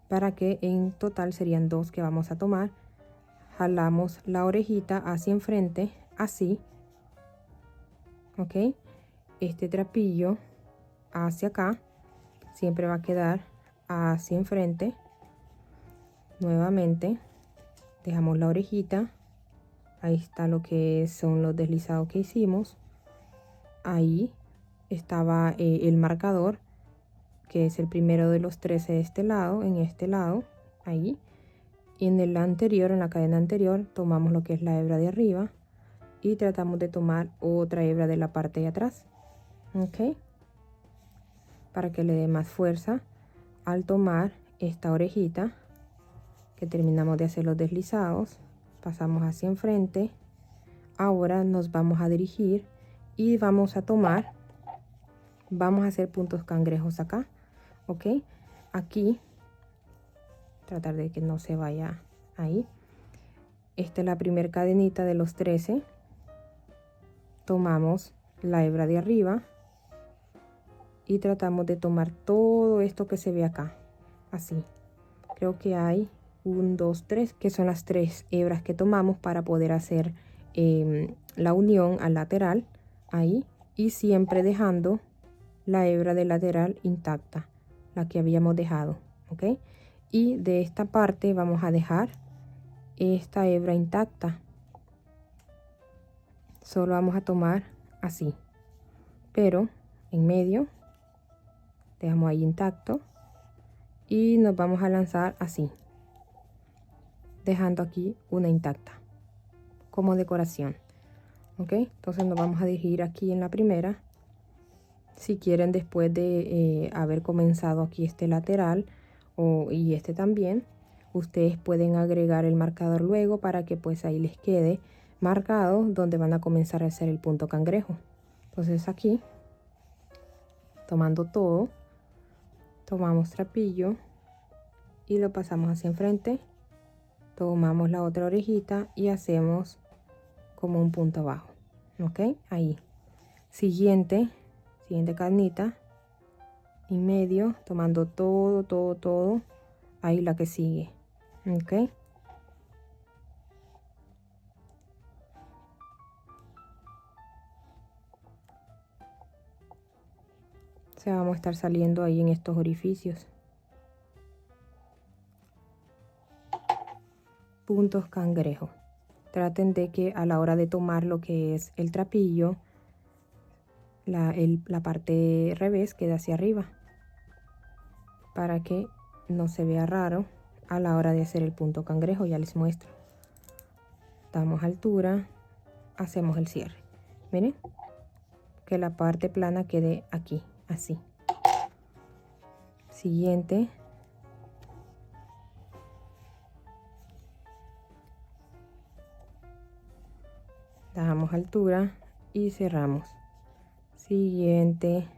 para que en total serían 2 que vamos a tomar. Jalamos la orejita hacia enfrente, así, ok. Este trapillo hacia acá siempre va a quedar hacia enfrente. Nuevamente dejamos la orejita, ahí está lo que son los deslizados que hicimos. Ahí estaba el marcador, que es el primero de los 13 de este lado, en este lado, ahí. Y en el anterior, en la cadena anterior, tomamos lo que es la hebra de arriba y tratamos de tomar otra hebra de la parte de atrás, ok, para que le dé más fuerza al tomar esta orejita que terminamos de hacer los deslizados. Pasamos hacia enfrente. Ahora nos vamos a dirigir y vamos a tomar, vamos a hacer puntos cangrejos acá, ok. Aquí tratar de que no se vaya ahí. Esta es la primera cadenita de los 13. Tomamos la hebra de arriba y tratamos de tomar todo esto que se ve acá, así. Creo que hay 1, 2, 3, que son las 3 hebras que tomamos para poder hacer la unión al lateral, ahí, y siempre dejando la hebra del lateral intacta, la que habíamos dejado, ok. Y de esta parte vamos a dejar esta hebra intacta, solo vamos a tomar así, pero en medio dejamos ahí intacto y nos vamos a lanzar así, dejando aquí una intacta como decoración, ok. Entonces nos vamos a dirigir aquí en la primera. Si quieren, después de haber comenzado aquí este lateral y este también, ustedes pueden agregar el marcador luego, para que pues ahí les quede marcado donde van a comenzar a hacer el punto cangrejo. Entonces aquí, tomando todo, tomamos trapillo y lo pasamos hacia enfrente, tomamos la otra orejita y hacemos como un punto abajo, ok. Ahí, siguiente cadenita, y medio, tomando todo, ahí la que sigue, ok. O sea, vamos a estar saliendo ahí en estos orificios. Puntos cangrejo. Traten de que a la hora de tomar lo que es el trapillo, la parte revés quede hacia arriba, para que no se vea raro a la hora de hacer el punto cangrejo. Ya les muestro. Damos altura, hacemos el cierre. Miren, que la parte plana quede aquí, así. Siguiente. Damos altura y cerramos. Siguiente.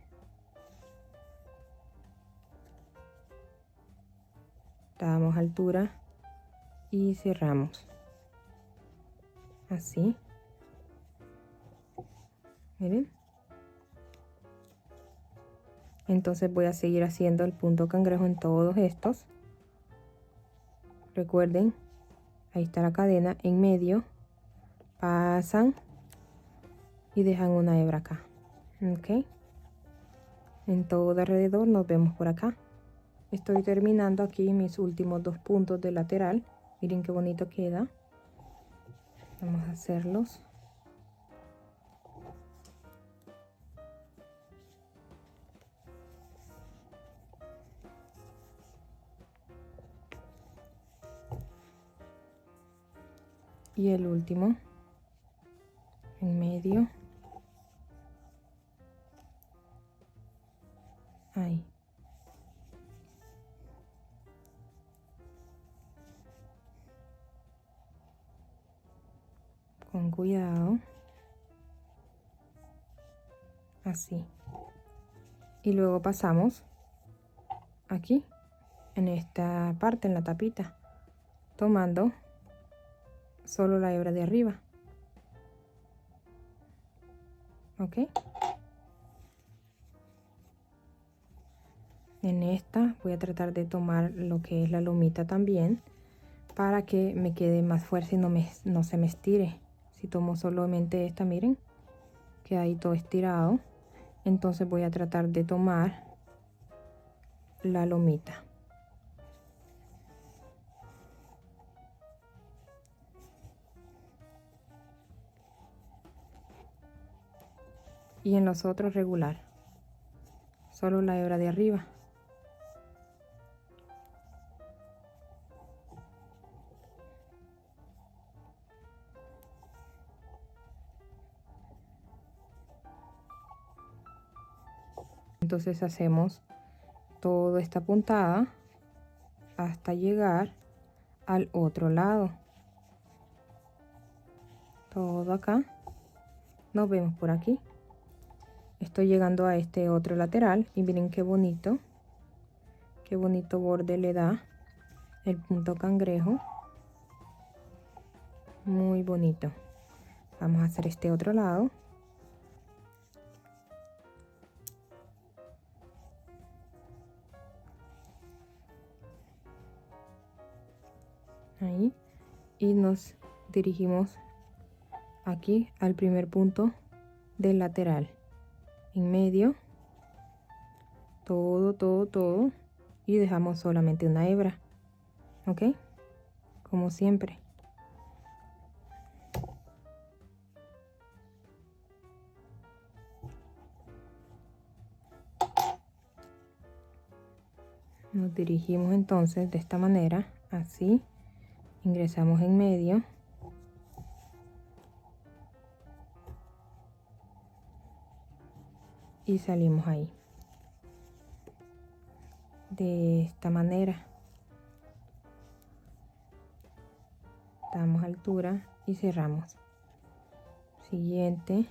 Damos altura y cerramos. Así. Miren. Entonces voy a seguir haciendo el punto cangrejo en todos estos. Recuerden, ahí está la cadena, en medio pasan y dejan una hebra acá. Ok, en todo alrededor nos vemos por acá. Estoy terminando aquí mis últimos 2 puntos de lateral. Miren qué bonito queda. Vamos a hacerlos. Y el último en medio. Ahí. Con cuidado. Así. Y luego pasamos aquí, en esta parte, en la tapita, tomando solo la hebra de arriba. Ok. En esta voy a tratar de tomar lo que es la lomita también, para que me quede más fuerte y no se me estire. Si tomo solamente esta, miren, queda ahí todo estirado. Entonces voy a tratar de tomar la lomita. Y en los otros regular, solo la hebra de arriba. Entonces hacemos toda esta puntada hasta llegar al otro lado. Todo acá. Nos vemos por aquí. Estoy llegando a este otro lateral y miren qué bonito borde le da el punto cangrejo. Muy bonito. Vamos a hacer este otro lado. Ahí. Y nos dirigimos aquí al primer punto del lateral. En medio. Todo. Y dejamos solamente una hebra. Ok. Como siempre. Nos dirigimos entonces de esta manera, así, ingresamos en medio, y salimos ahí, de esta manera, damos altura y cerramos. Siguiente.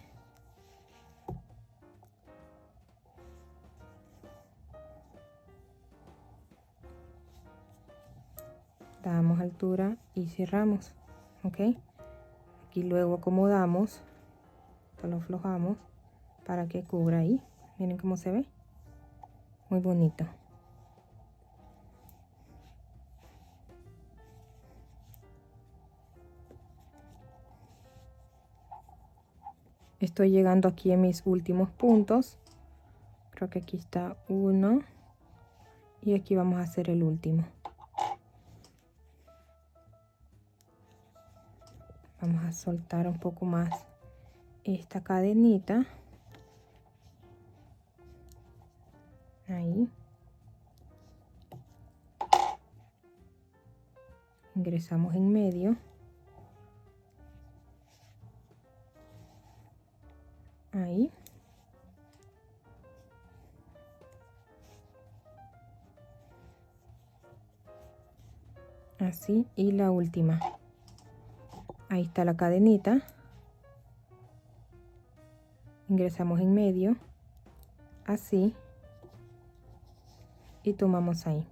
Damos altura y cerramos. Ok, aquí luego acomodamos, lo aflojamos para que cubra ahí. Miren cómo se ve, muy bonito. Estoy llegando aquí en mis últimos puntos. Creo que aquí está uno y aquí vamos a hacer el último. Vamos a soltar un poco más esta cadenita. Ahí. Ingresamos en medio. Ahí. Así, y la última. Ahí está la cadenita. Ingresamos en medio. Así. Y tomamos ahí.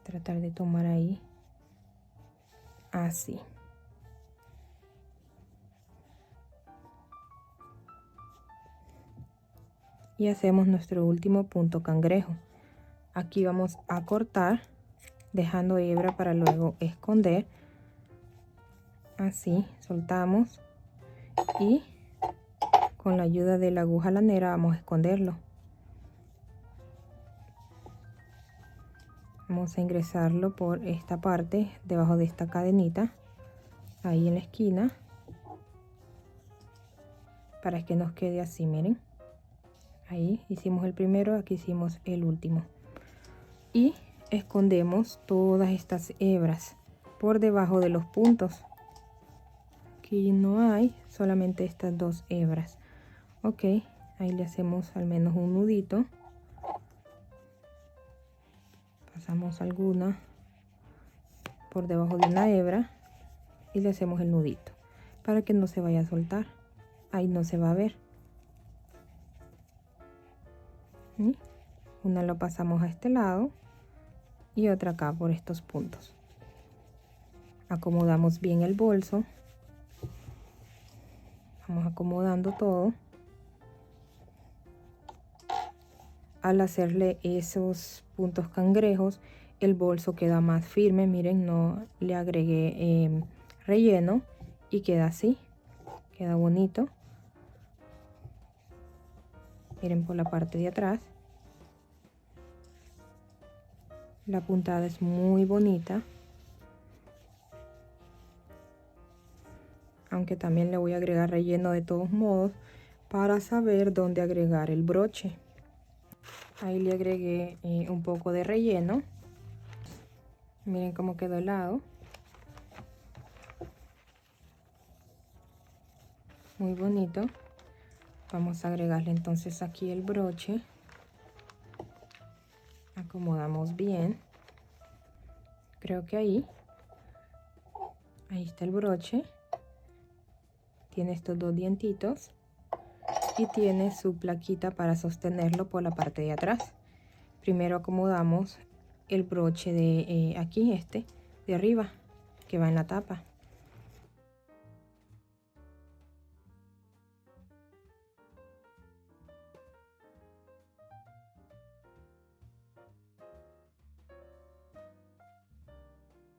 Tratar de tomar ahí. Así. y hacemos nuestro último punto cangrejo. Aquí vamos a cortar dejando hebra para luego esconder. Así soltamos y con la ayuda de la aguja lanera vamos a esconderlo. Vamos a ingresarlo por esta parte debajo de esta cadenita, ahí en la esquina, para que nos quede así, miren. Ahí hicimos el primero, aquí hicimos el último. Y escondemos todas estas hebras por debajo de los puntos. Aquí no hay, solamente estas dos hebras. Ok, ahí le hacemos al menos un nudito. Pasamos alguna por debajo de una hebra y le hacemos el nudito para que no se vaya a soltar. Ahí no se va a ver. ¿Sí? Una lo pasamos a este lado y otra acá por estos puntos. Acomodamos bien el bolso. Vamos acomodando todo. Al hacerle esos puntos cangrejos, el bolso queda más firme. Miren, no le agregué relleno y queda así. Queda bonito. Miren por la parte de atrás. La puntada es muy bonita. Aunque también le voy a agregar relleno de todos modos para saber dónde agregar el broche. Ahí le agregué un poco de relleno. Miren cómo quedó el lado. Muy bonito. Vamos a agregarle entonces aquí el broche. Acomodamos bien. Creo que ahí está el broche. Tiene estos dos dientitos. Y tiene su plaquita para sostenerlo por la parte de atrás. Primero acomodamos el broche de aquí, de arriba, que va en la tapa.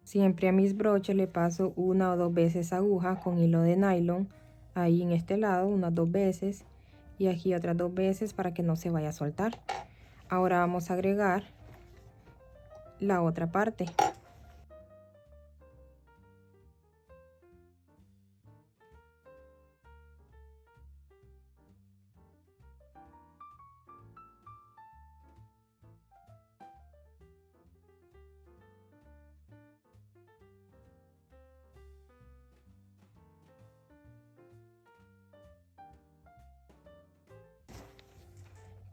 Siempre a mis broches le paso una o dos veces aguja con hilo de nylon. Ahí en este lado unas 2 veces. Y aquí otras 2 veces para que no se vaya a soltar. Ahora vamos a agregar la otra parte.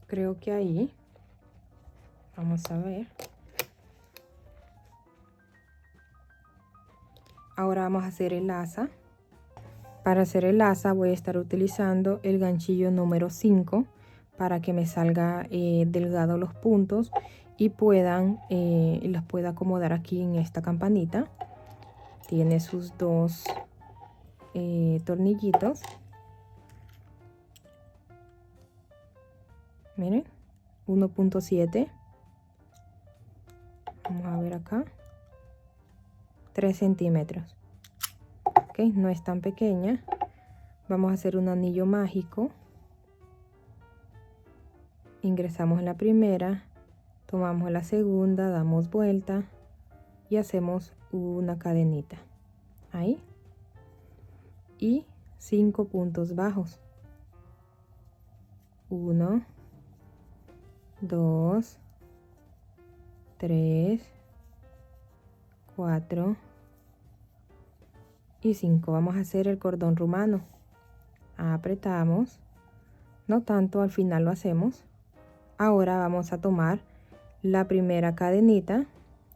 Creo que ahí, vamos a ver. Ahora vamos a hacer el asa. Para hacer el asa voy a estar utilizando el ganchillo número 5 para que me salga delgado los puntos y los pueda acomodar aquí en esta campanita. Tiene sus dos tornillitos. Miren, 1.7. Vamos a ver acá. 3 centímetros. Ok, no es tan pequeña. Vamos a hacer un anillo mágico. Ingresamos en la primera, tomamos la segunda, damos vuelta y hacemos una cadenita. Ahí. Y 5 puntos bajos. 1, 2, 3, 4 y 5. Vamos a hacer el cordón rumano. Apretamos, no tanto, al final lo hacemos. Ahora vamos a tomar la primera cadenita,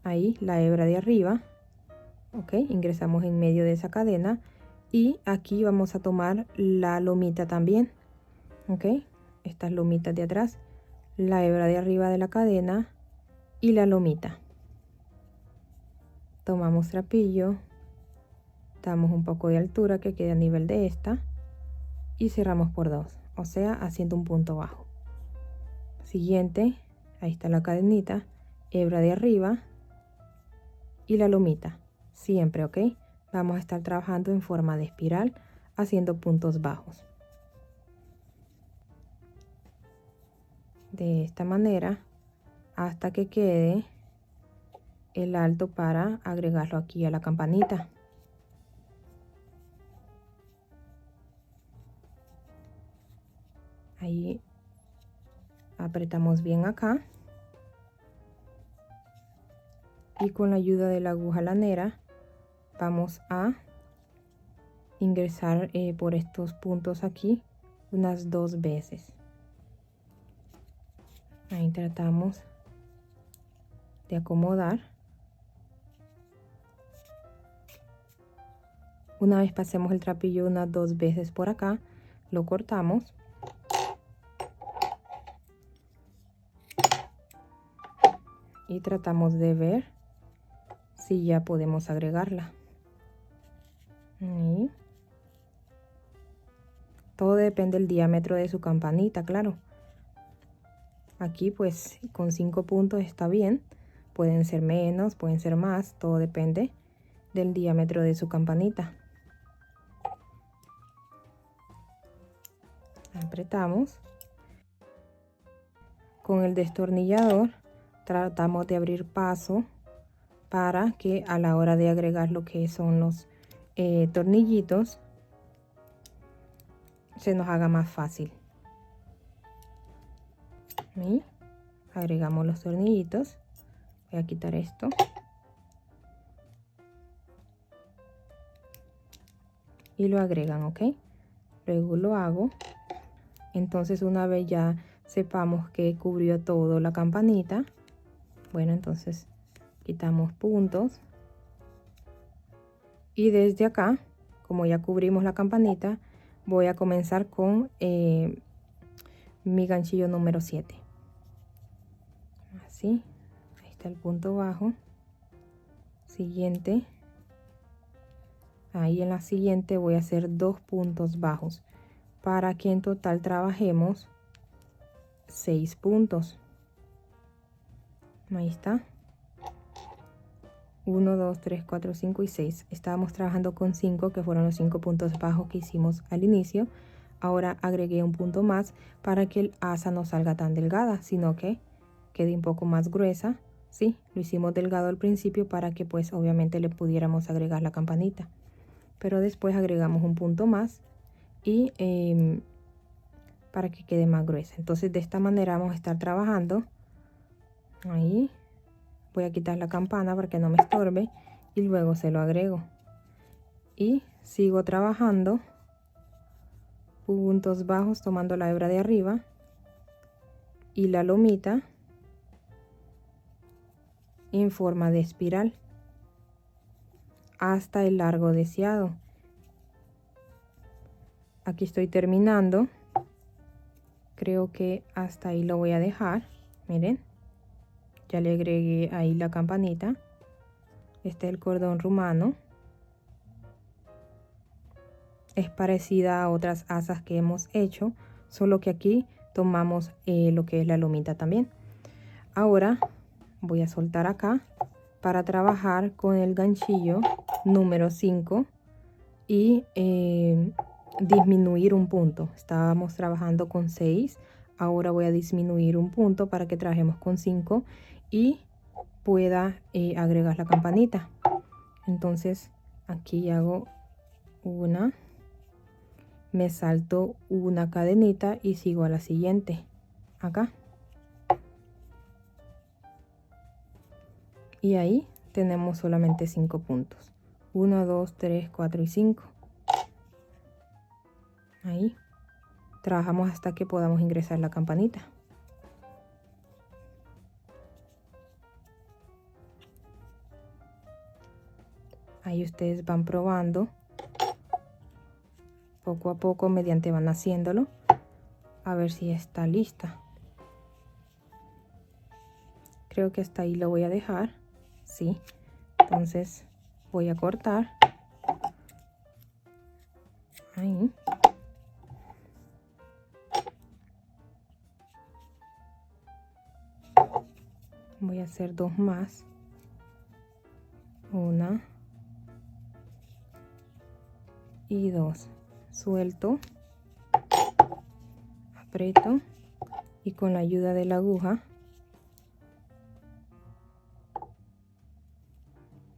ahí la hebra de arriba, ok, ingresamos en medio de esa cadena y aquí vamos a tomar la lomita también, ok, estas lomitas de atrás, la hebra de arriba de la cadena y la lomita. Tomamos trapillo, damos un poco de altura que quede a nivel de esta y cerramos por 2, o sea, haciendo un punto bajo. Siguiente, ahí está la cadenita, hebra de arriba y la lomita, siempre, ¿ok? Vamos a estar trabajando en forma de espiral, haciendo puntos bajos. De esta manera, hasta que quede el alto para agregarlo aquí a la campanita. Ahí apretamos bien acá. Y con la ayuda de la aguja lanera vamos a ingresar por estos puntos aquí unas 2 veces. Ahí tratamos de acomodar. Una vez pasemos el trapillo unas 2 veces por acá, lo cortamos. Y tratamos de ver si ya podemos agregarla. Y todo depende del diámetro de su campanita, claro. Aquí pues con 5 puntos está bien. Pueden ser menos, pueden ser más, todo depende del diámetro de su campanita. Apretamos. Con el destornillador tratamos de abrir paso para que a la hora de agregar lo que son los tornillitos se nos haga más fácil. Y agregamos los tornillitos. Voy a quitar esto. Y lo agregan, ¿ok? Luego lo hago. Entonces una vez ya sepamos que cubrió todo la campanita, bueno, entonces quitamos puntos. Y desde acá, como ya cubrimos la campanita, voy a comenzar con mi ganchillo número 7. Así, ahí está el punto bajo. Siguiente. Ahí en la siguiente voy a hacer 2 puntos bajos para que en total trabajemos 6 puntos. Ahí está. 1, 2, 3, 4, 5 y 6. Estábamos trabajando con 5, que fueron los 5 puntos bajos que hicimos al inicio. Ahora agregué un punto más para que el asa no salga tan delgada, sino que quede un poco más gruesa. Sí, lo hicimos delgado al principio para que pues obviamente le pudiéramos agregar la campanita. Pero después agregamos un punto más y para que quede más gruesa. Entonces de esta manera vamos a estar trabajando. Ahí voy a quitar la campana para que no me estorbe y luego se lo agrego. Y sigo trabajando puntos bajos tomando la hebra de arriba y la lomita en forma de espiral hasta el largo deseado. Aquí estoy terminando. Creo que hasta ahí lo voy a dejar. Miren, ya le agregué ahí la campanita. Este es el cordón rumano. Es parecida a otras asas que hemos hecho, solo que aquí tomamos lo que es la lomita también. Ahora voy a soltar acá para trabajar con el ganchillo número 5 y disminuir un punto. Estábamos trabajando con 6, ahora voy a disminuir un punto para que trabajemos con 5 y pueda agregar la campanita. Entonces aquí hago una, me salto una cadenita y sigo a la siguiente acá, y ahí tenemos solamente 5 puntos. 1, 2, 3, 4 y 5. Ahí trabajamos hasta que podamos ingresar la campanita. Ahí ustedes van probando poco a poco mediante van haciéndolo, a ver si está lista. Creo que hasta ahí lo voy a dejar. Sí, entonces voy a cortar ahí. Voy a hacer 2 más. 1 y 2. Suelto, aprieto y con la ayuda de la aguja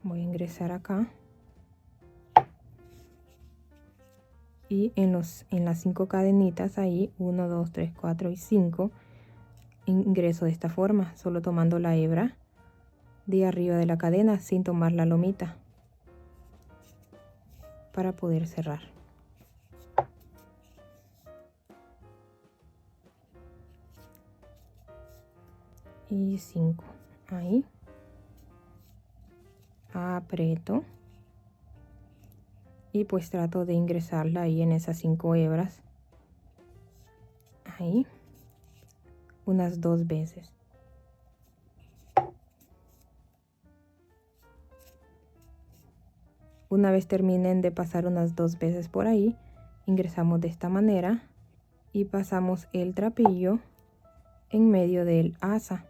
voy a ingresar acá y en las 5 cadenitas ahí, 1, 2, 3, 4 y 5, ingreso de esta forma, solo tomando la hebra de arriba de la cadena sin tomar la lomita para poder cerrar. Y 5 ahí, aprieto y pues trato de ingresarla ahí en esas 5 hebras ahí unas 2 veces. Una vez terminen de pasar unas 2 veces por ahí, ingresamos de esta manera y pasamos el trapillo en medio del asa.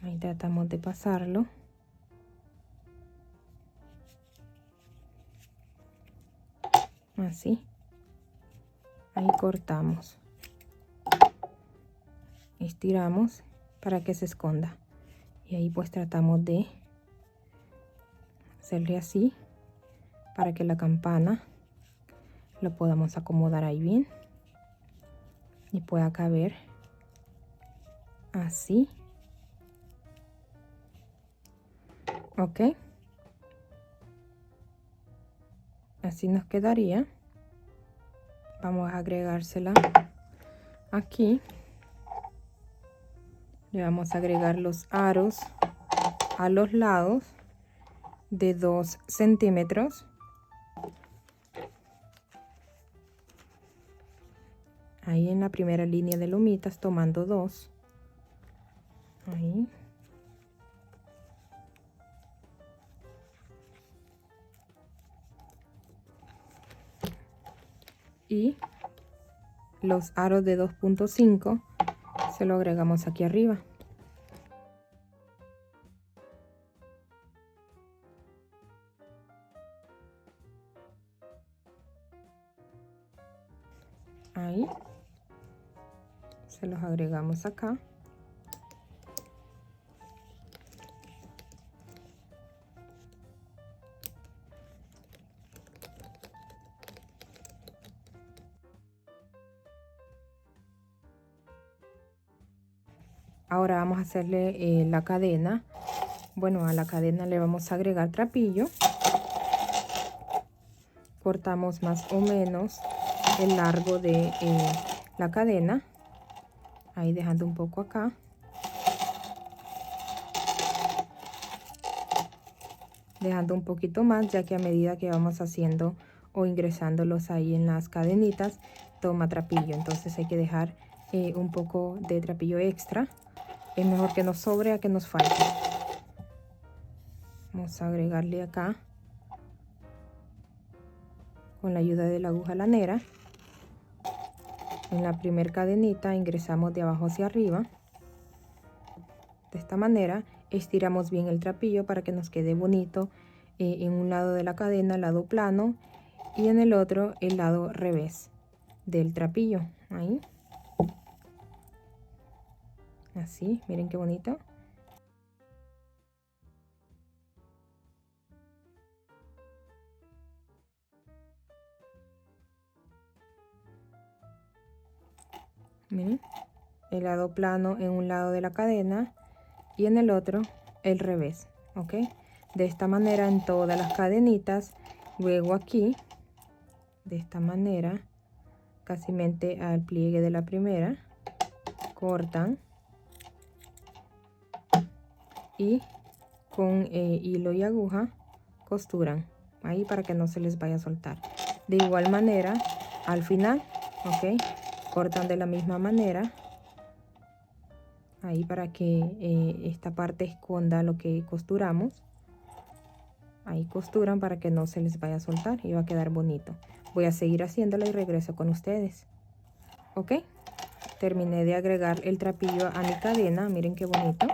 Ahí tratamos de pasarlo. Así. Ahí cortamos. Estiramos para que se esconda. Y ahí pues tratamos de hacerle así para que la campana lo podamos acomodar ahí bien y pueda caber así. Ok, así nos quedaría. Vamos a agregársela aquí. Le vamos a agregar los aros a los lados de 2 centímetros. Ahí en la primera línea de lomitas, tomando 2. Ahí. Y los aros de 2.5 se lo agregamos aquí arriba. Ahí. Se los agregamos acá. Ahora vamos a hacerle la cadena. Bueno, a la cadena le vamos a agregar trapillo. Cortamos más o menos el largo de la cadena. Ahí dejando un poco acá. Dejando un poquito más, ya que a medida que vamos haciendo o ingresándolos ahí en las cadenitas, toma trapillo. Entonces hay que dejar un poco de trapillo extra. Es mejor que nos sobre a que nos falte. Vamos a agregarle acá con la ayuda de la aguja lanera. En la primera cadenita ingresamos de abajo hacia arriba. De esta manera estiramos bien el trapillo para que nos quede bonito en un lado de la cadena, el lado plano, y en el otro el lado revés del trapillo. Ahí. Así, miren qué bonito. Miren, el lado plano en un lado de la cadena y en el otro el revés. Ok, de esta manera en todas las cadenitas. Luego aquí, de esta manera, casi al pliegue de la primera, cortan y con hilo y aguja costuran ahí para que no se les vaya a soltar. De igual manera al final, ok, cortan de la misma manera ahí para que esta parte esconda lo que costuramos. Ahí costuran para que no se les vaya a soltar y va a quedar bonito. Voy a seguir haciéndolo y regreso con ustedes. Ok, terminé de agregar el trapillo a mi cadena. Miren qué bonito.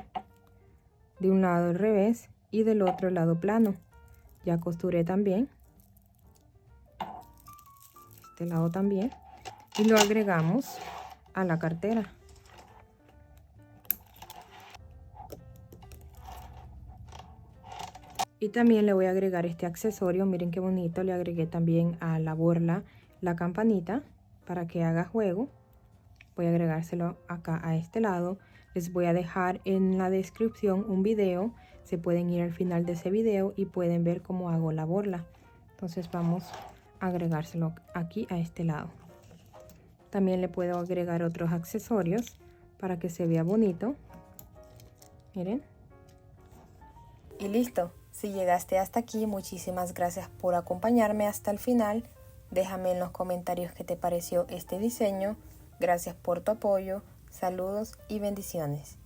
De un lado al revés y del otro lado plano. Ya costuré también. Este lado también. Y lo agregamos a la cartera. Y también le voy a agregar este accesorio. Miren qué bonito. Le agregué también a la borla la campanita para que haga juego. Voy a agregárselo acá a este lado. Les voy a dejar en la descripción un video. Se pueden ir al final de ese video y pueden ver cómo hago la borla. Entonces vamos a agregárselo aquí a este lado. También le puedo agregar otros accesorios para que se vea bonito. Miren. Y listo. Si llegaste hasta aquí, muchísimas gracias por acompañarme hasta el final. Déjame en los comentarios qué te pareció este diseño. Gracias por tu apoyo. Saludos y bendiciones.